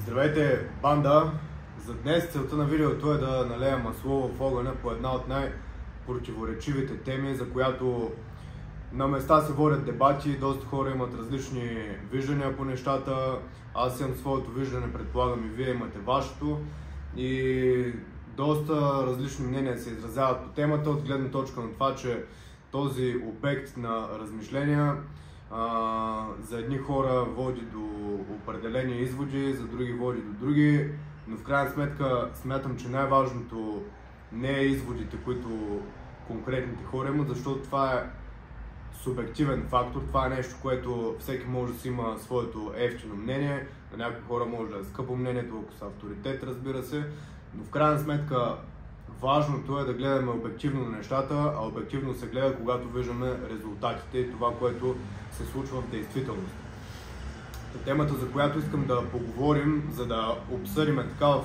Здравейте, банда! За днес целта на видеото е да налея масло в огъня по една от най-противоречивите теми, за която на места се водят дебати, доста хора имат различни виждания по нещата. Аз имам своето виждане, предполагам и вие имате вашето. И доста различни мнения се изразяват по темата, от гледна точка на това, че този обект на размишления за едни хора води до определени изводи, за други води до други, но в крайна сметка смятам, че най-важното не е изводите, които конкретните хора имат, защото това е субективен фактор, това е нещо, което всеки може да си има своето евтино мнение, на някои хора може да е скъпо мнението, ако са авторитет, разбира се, но в крайна сметка важното е да гледаме обективно на нещата, а обективно се гледа, когато виждаме резултатите и това, което се случва в действителност. Темата, за която искам да поговорим, за да обсъдим така в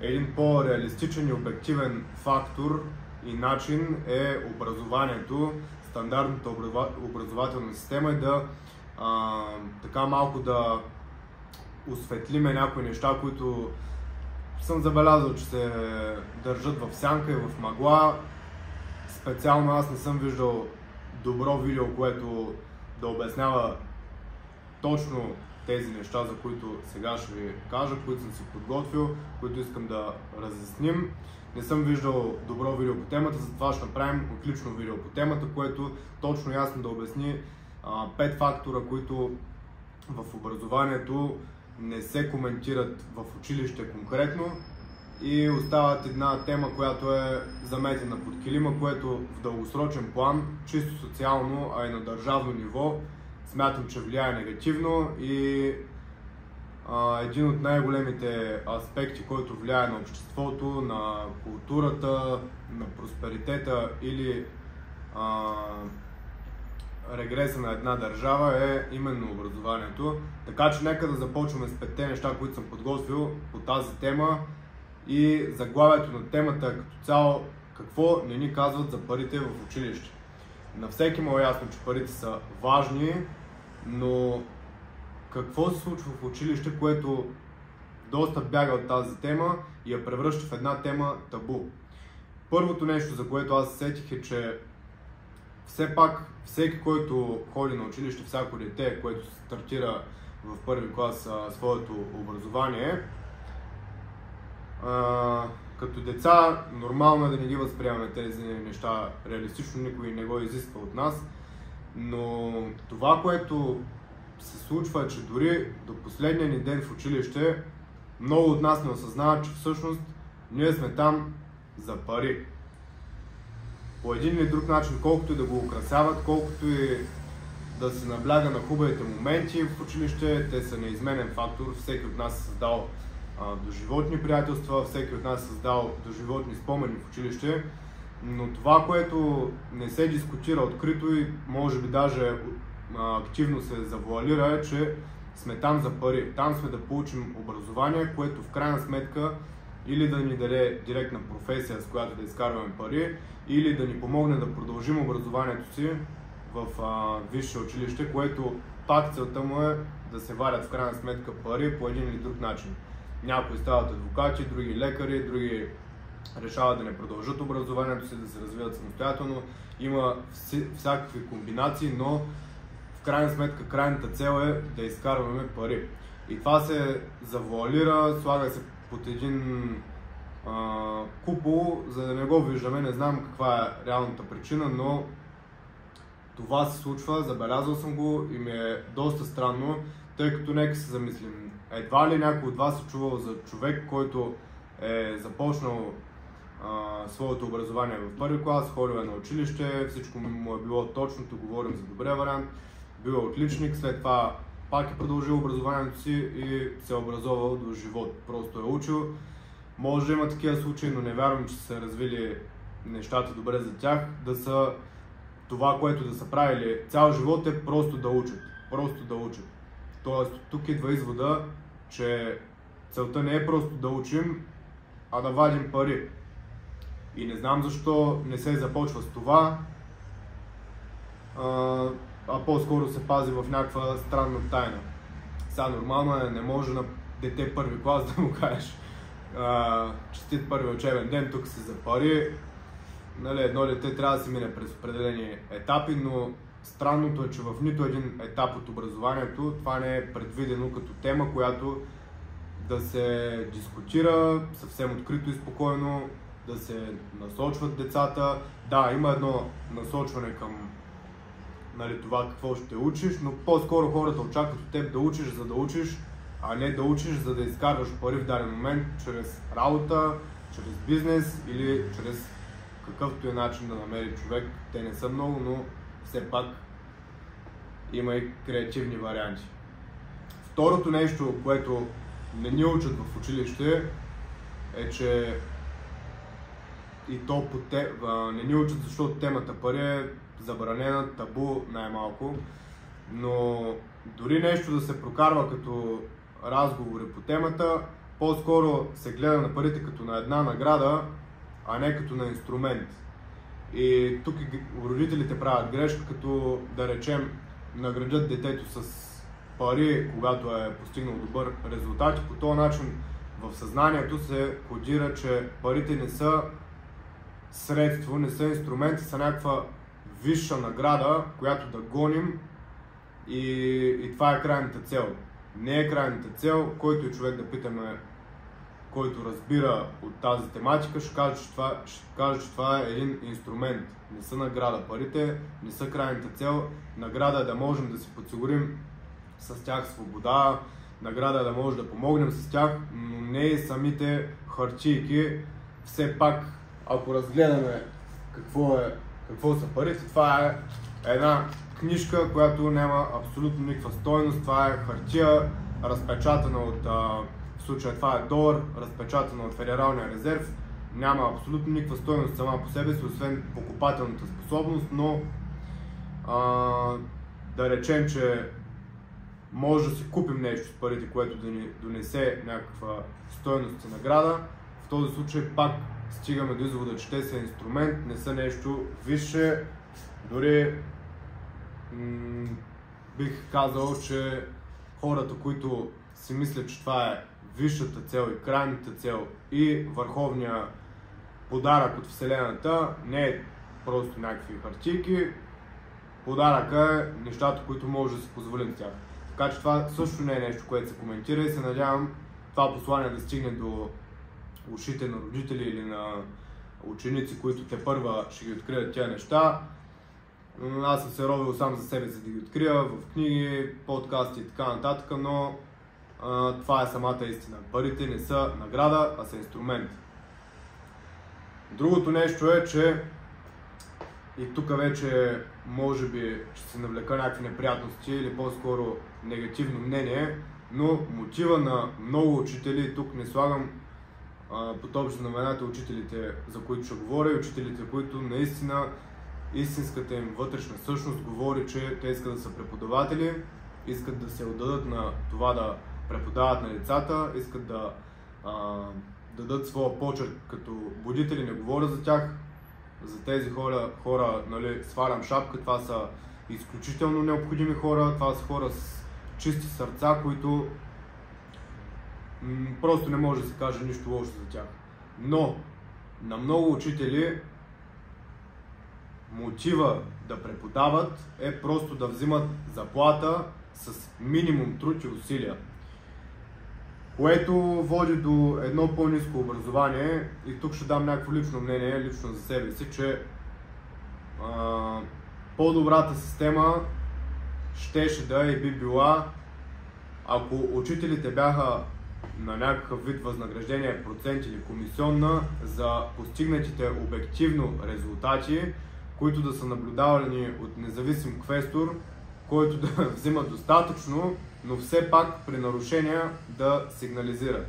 един по-реалистичен и обективен фактор и начин, е образованието, стандартната образователна система, и да така малко да осветлиме някои неща, които съм забелязал, че се държат в сянка и в мъгла. Специално аз не съм виждал добро видео, което да обяснява точно тези неща, за които сега ще ви кажа, които съм си подготвил, които искам да разясним. Не съм виждал добро видео по темата, затова ще направим отлично видео по темата, което точно ясно да обясни 5 фактора, които в образованието не се коментират в училище конкретно и остават една тема, която е заметена под килима, което в дългосрочен план, чисто социално, а и на държавно ниво, смятам, че влияе негативно и един от най-големите аспекти, който влияе на обществото, на културата, на просперитета или регреса на една държава е именно образованието. Така че нека да започваме с 5 неща, които съм подготвил по тази тема, и заглавието на темата е като цяло: какво не ни казват за парите в училище. На всеки му е ясно, че парите са важни, но какво се случва в училище, което доста бяга от тази тема и я превръща в една тема табу? Първото нещо, за което аз се сетих, е, че все пак всеки, който ходи на училище, всяко дете, което стартира в първи клас своето образование, като деца нормално е да не ги възприемаме тези неща реалистично, никой не го изисква от нас, но това, което се случва, е, че дори до последния ни ден в училище много от нас не осъзнават, че всъщност ние сме там за пари. По един или друг начин, колкото и да го украсяват, колкото и да се набляга на хубавите моменти в училище, те са неизменен фактор. Всеки от нас е създал доживотни приятелства, всеки от нас е създал доживотни спомени в училище, но това, което не се дискутира открито и може би даже активно се завуалира, е, че сме там за пари. Там сме да получим образование, което в крайна сметка или да ни даде директна професия, с която да изкарваме пари, или да ни помогне да продължим образованието си в висше училище, което пак целта му е да се варят в крайна сметка пари по един или друг начин. Някои стават адвокати, други лекари, други решават да не продължат образованието си, да се развиват самостоятелно. Има всякакви комбинации, но в крайна сметка крайната цел е да изкарваме пари. И това се завуалира, слага се под един купол, за да не го виждаме. Не знам каква е реалната причина, но това се случва, забелязал съм го и ми е доста странно, тъй като нека се замислим. Едва ли някой от вас е чувал за човек, който е започнал своето образование в първи клас, ходил е на училище, всичко му е било точното, говорим за добрия вариант, бил е отличник, след това пак е продължил образованието си и се е образовал до живот. Просто е учил. Може да има такива случаи, но не вярвам, че са развили нещата добре за тях, да са това, което да са правили цял живот, е просто да учат. Просто да учат. Тоест, тук идва извода, че целта не е просто да учим, а да вадим пари. И не знам защо не се започва с това, а по-скоро се пази в някаква странна тайна. Сега нормално е, не може на дете първи клас да му кажеш честит първи учебен ден, тук си за пари. Нали, едно дете трябва да се мине през определени етапи, но странното е, че в нито един етап от образованието това не е предвидено като тема, която да се дискутира съвсем открито и спокойно, да се насочват децата. Да, има едно насочване към, нали, това какво ще учиш, но по-скоро хората очакват от теб да учиш, за да учиш, а не да учиш, за да изкарваш пари в даден момент чрез работа, чрез бизнес или чрез какъвто е начин да намери човек. Те не са много, но все пак има и креативни варианти. Второто нещо, което не ни учат в училище, е, че и то не ни учат, защото темата пари е забранена, табу най-малко, но дори нещо да се прокарва като разговори по темата, по-скоро се гледа на парите като на една награда, а не като на инструмент. И тук родителите правят грешка, като да речем наградят детето с пари, когато е постигнал добър резултат. По този начин в съзнанието се кодира, че парите не са средство, не са инструменти, са някаква висша награда, която да гоним и това е крайната цел. Не е крайната цел, който и човек да питаме, който разбира от тази тематика, ще каже, че това е един инструмент. Не са награда. Парите не са крайната цел. Награда е да можем да си подсигурим с тях свобода, награда е да може да помогнем с тях, но не и самите харчийки. Все пак, ако разгледаме какво са парите, това е една книжка, която няма абсолютно никаква стойност. Това е хартия, разпечатана от, в случая това е долар, разпечатана от Федералния резерв. Няма абсолютно никаква стойност сама по себе си, освен покупателната способност, но да речем, че може да си купим нещо с парите, което да ни донесе някаква стойност и награда. В този случай пак стигаме до извода, че те са инструмент, не са нещо висше. Дори бих казал, че хората, които си мислят, че това е висшата цел и крайната цел и върховния подарък от Вселената, не е просто някакви хартийки. Подаръка е нещата, които може да си позволим тях. Така че това също не е нещо, което се коментира и се надявам това послание да стигне до ушите на родители или на ученици, които тепърва ще ги открият тези неща. Аз съм се робил сам за себе си да ги открия в книги, подкасти и така нататък, но това е самата истина. Парите не са награда, а са инструмент. Другото нещо е, че и тук вече може би ще се навлека някакви неприятности или по-скоро негативно мнение, но мотива на много учители, тук не слагам под общ знаменател учителите, за които ще говоря, и учителите, които наистина истинската им вътрешна същност говори, че те искат да са преподаватели, искат да се отдадат на това да преподават на децата, искат да дадат своя почерк като будители, не говоря за тях. За тези хора, нали, свалям шапка, това са изключително необходими хора, това са хора с чисти сърца, които просто не може да се каже нищо лошо за тях. Но на много учители мотива да преподават е просто да взимат заплата с минимум труд и усилия, което води до едно по-ниско образование. И тук ще дам някакво лично мнение, лично за себе си, че по-добрата система щеше да и би била, ако учителите бяха на някакъв вид възнаграждение, процент или комисионна за постигнатите обективно резултати, които да са наблюдавани от независим квестор, който да взима достатъчно, но все пак при нарушения да сигнализира.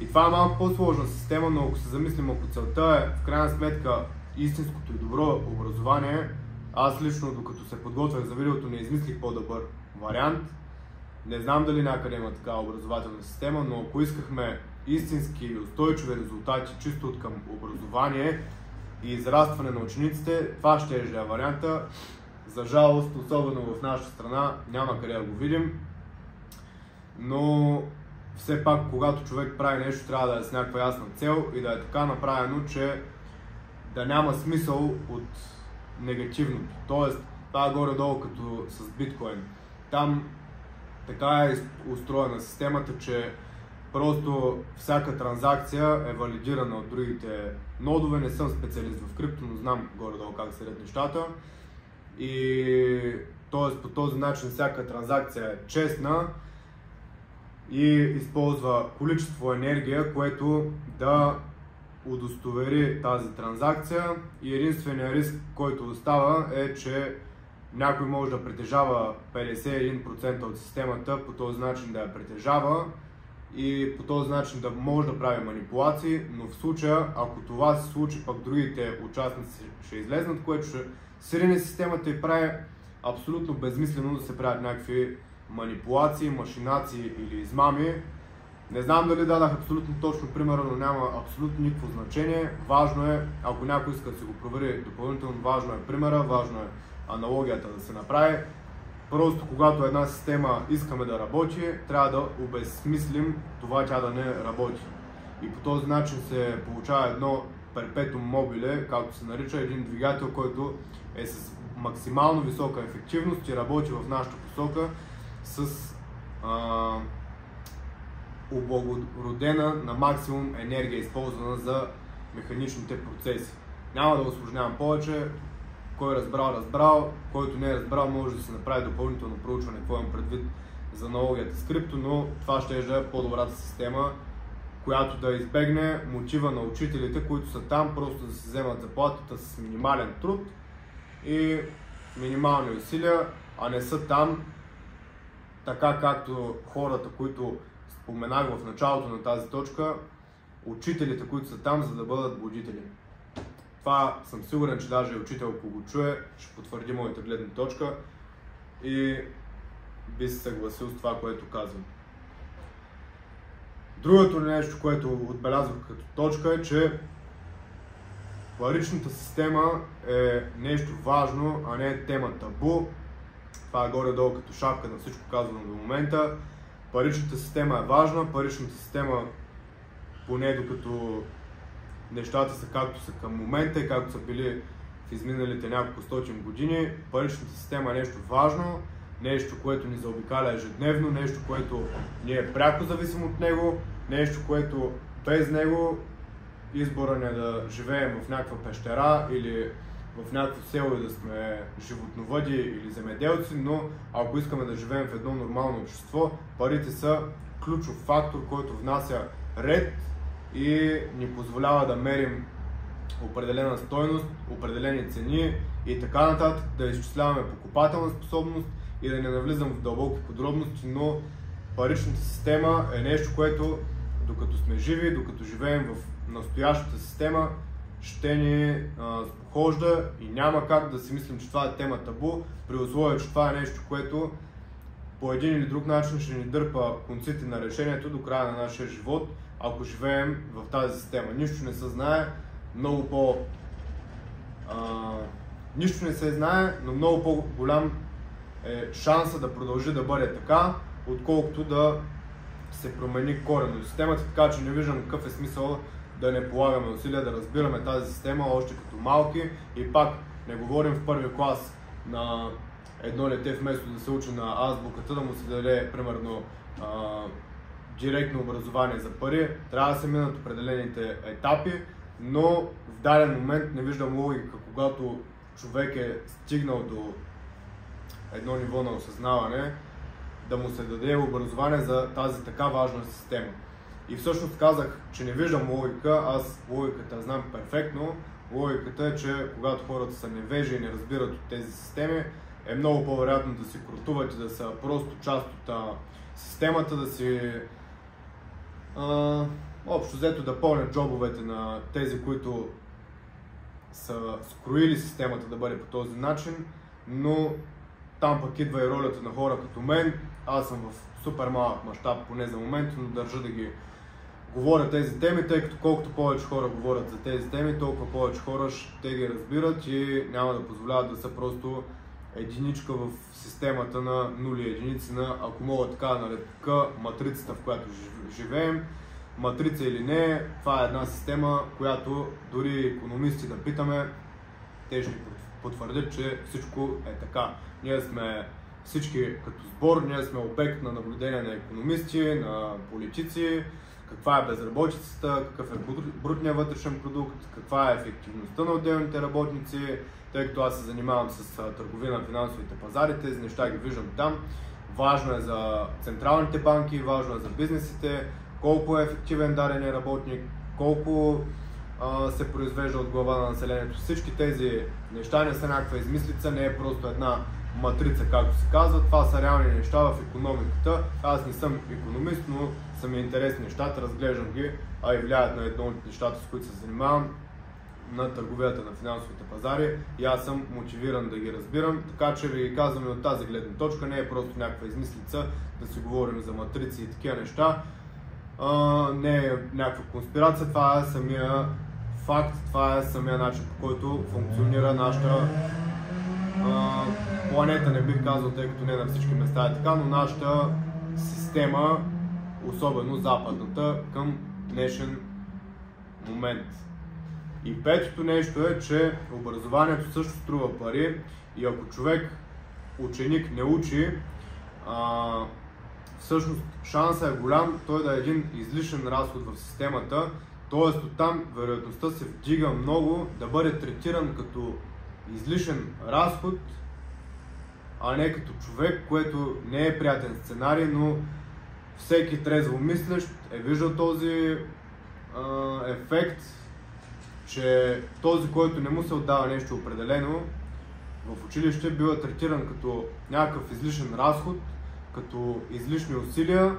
И това е малко по-сложна система, но ако се замислим, ако целта е в крайна сметка истинското и добро образование, аз лично, докато се подготвях за видеото, не измислих по-добър вариант. Не знам дали някъде има такава образователна система, но ако искахме истински и устойчиви резултати чисто от към образование и израстване на учениците, това ще е варианта. За жалост, особено в нашата страна, няма къде да го видим. Но все пак, когато човек прави нещо, трябва да е с някаква ясна цел и да е така направено, че да няма смисъл от негативното. Тоест, това е горе-долу като с биткоин. Там така е устроена системата, че просто всяка транзакция е валидирана от другите нодове. Не съм специалист в крипто, но знам горе-долу как се ред нещата. И т.е. по този начин всяка транзакция е честна и използва количество енергия, което да удостовери тази транзакция, и единственият риск, който остава, е, че някой може да притежава 51% от системата, по този начин да я притежава и по този начин да може да прави манипулации, но в случая, ако това се случи, пък другите участници ще излезнат, което ще срине системата и прави абсолютно безмислено да се правят някакви манипулации, машинации или измами. Не знам дали дадах абсолютно точно примера, но няма абсолютно никакво значение. Важно е, ако някой иска да си го провери допълнително, важно е примера, важно е аналогията да се направи. Просто когато една система искаме да работи, трябва да обезсмислим това тя да не работи. И по този начин се получава едно перпетум мобиле, както се нарича, един двигател, който е с максимално висока ефективност и работи в нашата посока с облагородена на максимум енергия, използвана за механичните процеси. Няма да усложнявам повече. Кой разбрал, който не е разбрал, може да се направи допълнително проучване, какво имам предвид за аналогията с крипто, но това ще е по-добрата система, която да избегне мотива на учителите, които са там просто да се вземат заплатата с минимален труд и минимални усилия, а не са там така както хората, които споменах в началото на тази точка, учителите, които са там, за да бъдат будители. Това съм сигурен, че даже учител, ако го чуе, ще потвърди моята гледна точка и би се съгласил с това, което казвам. Другото нещо, което отбелязвах като точка, е, че паричната система е нещо важно, а не е тема табу. Това е горе-долу като шапка на всичко казано до момента. Паричната система е важна, паричната система, поне докато нещата са както са към момента и както са били в изминалите няколко стотин години, паричната система е нещо важно, нещо, което ни заобикаля ежедневно, нещо, което ни е пряко зависимо от него, нещо, което без него избора ни е да живеем в някаква пещера или в някакво село и да сме животновъди или земеделци, но ако искаме да живеем в едно нормално общество, парите са ключов фактор, който внася ред и ни позволява да мерим определена стойност, определени цени и така нататък, да изчисляваме покупателна способност и да не навлизам в дълбоки подробности, но паричната система е нещо, което докато сме живи, докато живеем в настоящата система, ще ни спохожда и няма как да си мислим, че това е тема табу, при условие, че това е нещо, което по един или друг начин ще ни дърпа конците на решението до края на нашия живот, ако живеем в тази система. Нищо не се знае, нищо не се знае, но много по-голям е шанса да продължи да бъде така, отколкото да се промени коренно системата, така че не виждам какъв е смисъл да не полагаме усилия да разбираме тази система още като малки и пак не говорим в първи клас на едно дете, вместо да се учи на азбуката, да му се даде примерно директно образование за пари. Трябва да се минат определените етапи, но в даден момент не виждам логика, когато човек е стигнал до едно ниво на осъзнаване, да му се даде образование за тази така важна система. И всъщност казах, че не виждам логика, аз логиката знам перфектно. Логиката е, че когато хората са невежи и не разбират от тези системи, е много по-вероятно да си крутуват и да са просто част от системата, да си общо взето да пълнят джобовете на тези, които са скроили системата да бъде по този начин, но там пък идва и ролята на хора като мен. Аз съм в супер малък мащаб, поне за момента, но държа да ги говоря тези теми, тъй като колкото повече хора говорят за тези теми, толкова повече хора ще ги разбират и няма да позволяват да са просто единичка в системата на нули и единици на, ако мога така да нарека, матрицата, в която живеем. Матрица или не, това е една система, която дори икономисти да питаме, те ще потвърдят, че всичко е така. Ние сме всички като сбор, ние сме обект на наблюдение на икономисти, на политици, каква е безработицата, какъв е брутният вътрешен продукт, каква е ефективността на отделните работници, тъй като аз се занимавам с търговия на финансовите пазари, тези неща ги виждам там. Важно е за централните банки, важно е за бизнесите, колко е ефективен дадения работник, колко се произвежда от глава на населението. Всички тези неща не са някаква измислица, не е просто една матрица, както се казва. Това са реални неща в икономиката. Аз не съм икономист, но са ми интересни нещата, разглеждам ги, а и влияят на едно от нещата, с които се занимавам, на търговията на финансовите пазари, и аз съм мотивиран да ги разбирам, така че ви ги казваме от тази гледна точка, не е просто някаква измислица да си говорим за матрици и такива неща. Не е някаква конспирация, това е самия факт, това е самия начин, по който функционира нашата планета, не бих казал, тъй като не на всички места е така, но нашата система, особено западната, към днешен момент. И петото нещо е, че образованието също струва пари и ако човек, ученик, не учи, всъщност шансът е голям той да е един излишен разход в системата, т.е. оттам вероятността се вдига много да бъде третиран като излишен разход, а не като човек, което не е приятен сценарий, но всеки трезво мислещ е виждал този ефект, че този, който не му се отдава нещо определено в училище, бива третиран като някакъв излишен разход, като излишни усилия.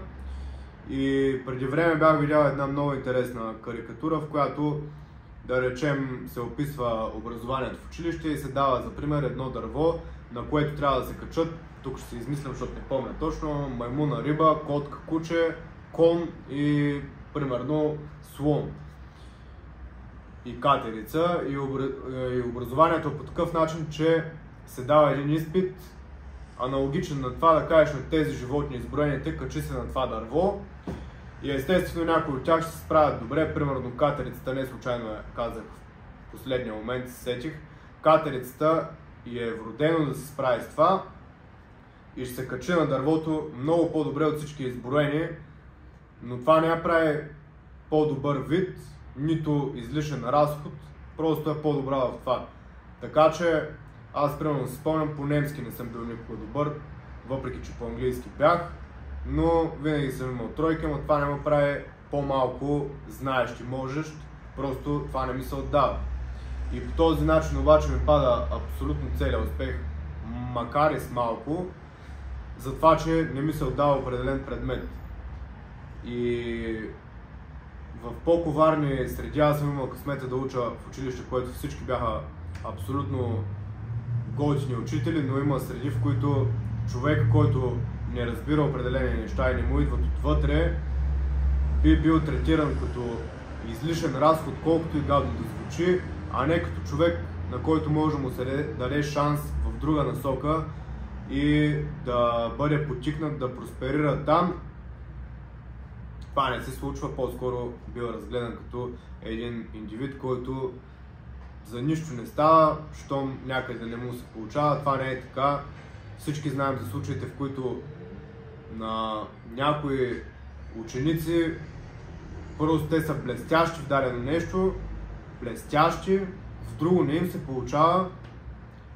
И преди време бях видял една много интересна карикатура, в която, да речем, се описва образованието в училище и се дава за пример едно дърво, на което трябва да се качат, тук ще се измислям, защото не помня точно, маймуна, риба, котка, куче, кон и примерно слон и катерица. И образованието е по такъв начин, че се дава един изпит, аналогичен на това да кажеш на тези животни изброените, качи се на това дърво. И естествено някои от тях ще се справят добре, примерно катерицата, не случайно я казах в последния момент, се сетих. Катерицата е вродено да се справи с това и ще се качи на дървото много по-добре от всички изброени, но това не я прави по-добър вид, нито излишен разход, просто е по-добра в това. Така че аз примерно си спомням, по немски не съм бил никога добър, въпреки че по английски бях, но винаги съм имал тройки, но това не ме прави по-малко знаещ и можещ, просто това не ми се отдава. И по този начин обаче ми пада абсолютно целият успех, макар и с малко, за това, че не ми се отдава определен предмет. И в по-коварни среди аз съм имал късмета да уча в училище, което всички бяха абсолютно готини учители, но има среди, в които човек, който не разбира определени неща и не му идват отвътре, би бил третиран като излишен разход, колкото и гадно да звучи, а не като човек, на който може да му се даде шанс в друга насока и да бъде потикнат да просперира там. Това не се случва, по-скоро бил разгледан като един индивид, който за нищо не става, щом някъде не му се получава. Това не е така. Всички знаем за случаите, в които на някои ученици просто те са блестящи в дадено нещо, блестящи, в друго не им се получава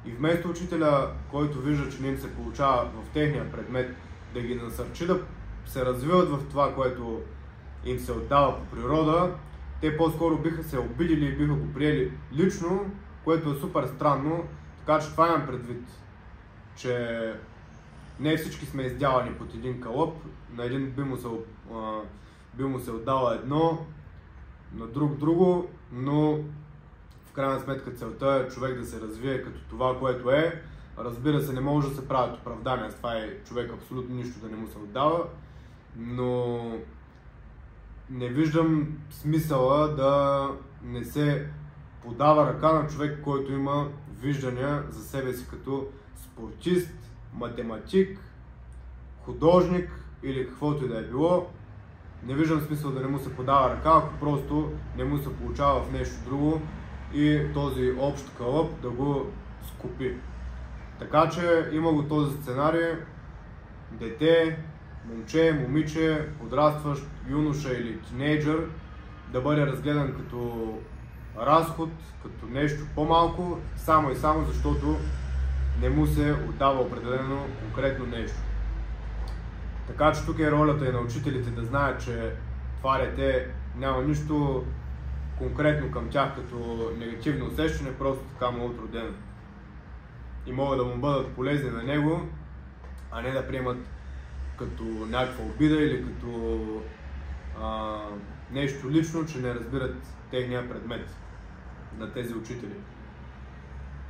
и вместо учителя, който вижда, че не им се получава в техния предмет, да ги насърчи да се развиват в това, което им се отдава по природа, те по-скоро биха се обидили и биха го приели лично, което е супер странно, така че това имам предвид, че не всички сме издявани под един калъп, на един би му се отдава едно, на друг друго, но в крайна сметка целта е човек да се развие като това, което е. Разбира се, не може да се правят оправдания, с това е човек абсолютно нищо да не му се отдава, но не виждам смисъла да не се подава ръка на човек, който има виждания за себе си като спортист, математик, художник или каквото и да е било, не виждам смисъл да не му се подава ръка, ако просто не му се получава в нещо друго и този общ кълъп да го скупи. Така че има го този сценарий: дете, момче, момиче, подрастващ юноша или тинейджър да бъде разгледан като разход, като нещо по-малко, само и само защото не му се отдава определено конкретно нещо. Така че тук е ролята и на учителите да знаят, че това дете няма нищо конкретно към тях като негативно усещане, просто така му е отродено. И могат да му бъдат полезни на него, а не да приемат като някаква обида или като нещо лично, че не разбират техния предмет на тези учители.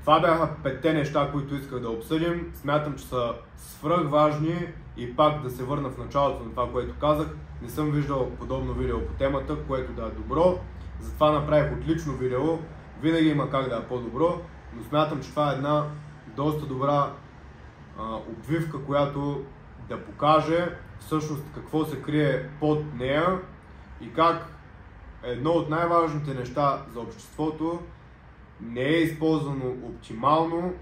Това бяха 5 неща, които исках да обсъдим. Смятам, че са свръхважни и пак да се върна в началото на това, което казах. Не съм виждал подобно видео по темата, което да е добро. Затова направих отлично видео. Винаги има как да е по-добро, но смятам, че това е една доста добра обвивка, която да покаже всъщност какво се крие под нея и как едно от най-важните неща за обществото не е използвано оптимално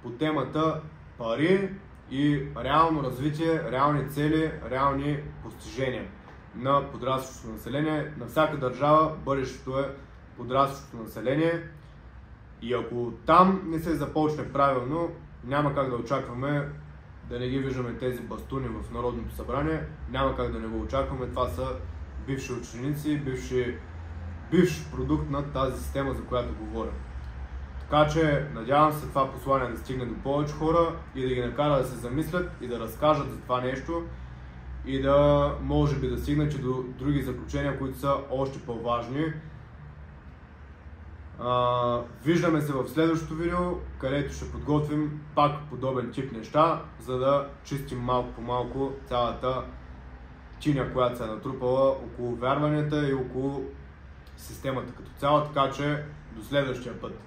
по темата пари и реално развитие, реални цели, реални постижения на подрастващото население. На всяка държава бъдещето е подрастващото население и ако там не се започне правилно, няма как да очакваме да не ги виждаме тези бастуни в Народното събрание, няма как да не го очакваме. Това са бивши ученици, бивш продукт на тази система, за която говоря. Така че надявам се това послание да стигне до повече хора и да ги накара да се замислят и да разкажат за това нещо и да може би да стигнат и до други заключения, които са още по-важни. Виждаме се в следващото видео, където ще подготвим пак подобен тип неща, за да чистим малко по малко цялата чиня, която се е натрупала около вярванията и около системата като цяло, така че до следващия път.